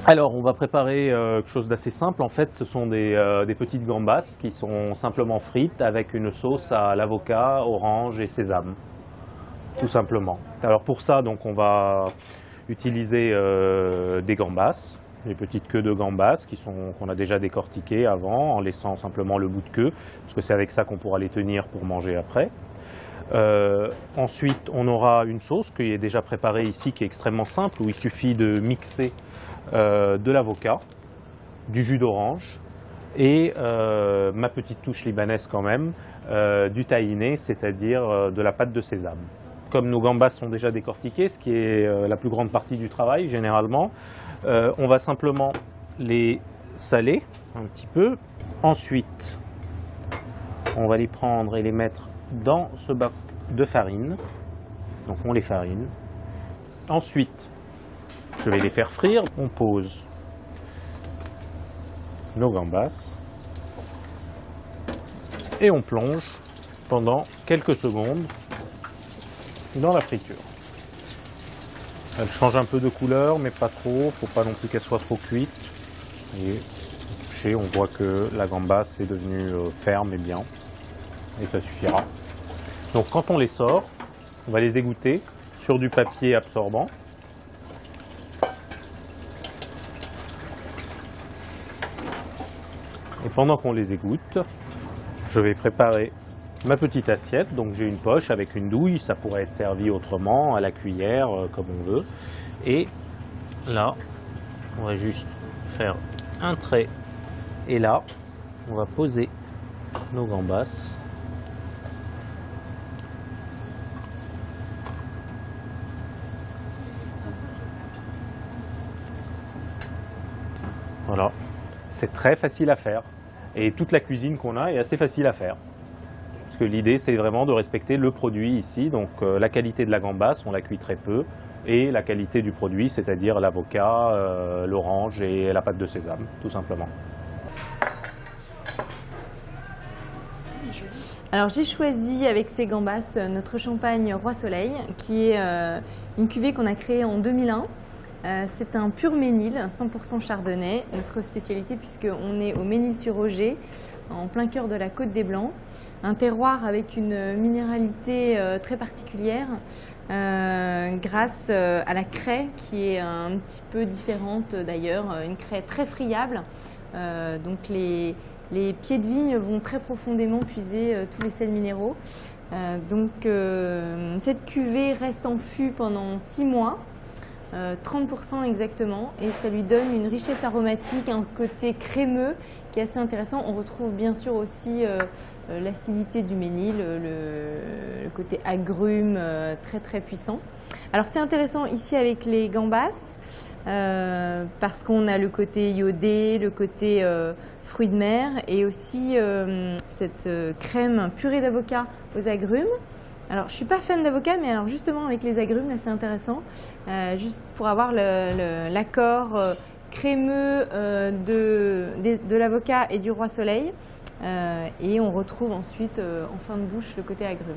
Alors, on va préparer quelque chose d'assez simple. En fait, ce sont des petites gambas qui sont simplement frites avec une sauce à l'avocat, orange et sésame, tout simplement. Alors pour ça, donc, on va utiliser des gambas, des petites queues de gambas qu'on a déjà décortiquées avant, en laissant simplement le bout de queue, parce que c'est avec ça qu'on pourra les tenir pour manger après. Ensuite, on aura une sauce qui est déjà préparée ici, qui est extrêmement simple, où il suffit de mixer de l'avocat, du jus d'orange et ma petite touche libanaise quand même, du tahini, c'est-à-dire de la pâte de sésame. Comme nos gambas sont déjà décortiquées, ce qui est la plus grande partie du travail généralement, on va simplement les saler un petit peu. Ensuite, on va les prendre et les mettre dans ce bac de farine. Donc on les farine. Ensuite, je vais les faire frire. On pose nos gambas et on plonge pendant quelques secondes dans la friture. Elle change un peu de couleur, mais pas trop. Faut pas non plus qu'elle soit trop cuite. Et on voit que la gambasse est devenue ferme et bien. Et ça suffira. Donc quand on les sort, on va les égoutter sur du papier absorbant. Et pendant qu'on les égoutte, je vais préparer ma petite assiette. Donc j'ai une poche avec une douille, ça pourrait être servi autrement, à la cuillère, comme on veut. Et là, on va juste faire un trait. Et là, on va poser nos gambas. Voilà, c'est très facile à faire et toute la cuisine qu'on a est assez facile à faire. Parce que l'idée c'est vraiment de respecter le produit ici, donc la qualité de la gambasse, on la cuit très peu, et la qualité du produit, c'est-à-dire l'avocat, l'orange et la pâte de sésame, tout simplement. Alors j'ai choisi avec ces gambas notre champagne Roi Soleil, qui est une cuvée qu'on a créée en 2001. C'est un pur Ménil, 100% chardonnay, notre spécialité puisqu'on est au Ménil-sur-Oger, en plein cœur de la Côte des Blancs. Un terroir avec une minéralité très particulière grâce à la craie qui est un petit peu différente d'ailleurs, une craie très friable. Donc les pieds de vigne vont très profondément puiser tous les sels minéraux. Cette cuvée reste en fût pendant 6 mois. 30% exactement, et ça lui donne une richesse aromatique, un côté crémeux qui est assez intéressant. On retrouve bien sûr aussi l'acidité du Ménil, le côté agrume très très puissant. Alors c'est intéressant ici avec les gambas parce qu'on a le côté iodé, le côté fruits de mer et aussi cette crème purée d'avocat aux agrumes. Alors, je ne suis pas fan d'avocat, mais alors justement avec les agrumes, là c'est intéressant, juste pour avoir l'accord crémeux de l'avocat et du Roi Soleil, et on retrouve ensuite en fin de bouche le côté agrumes.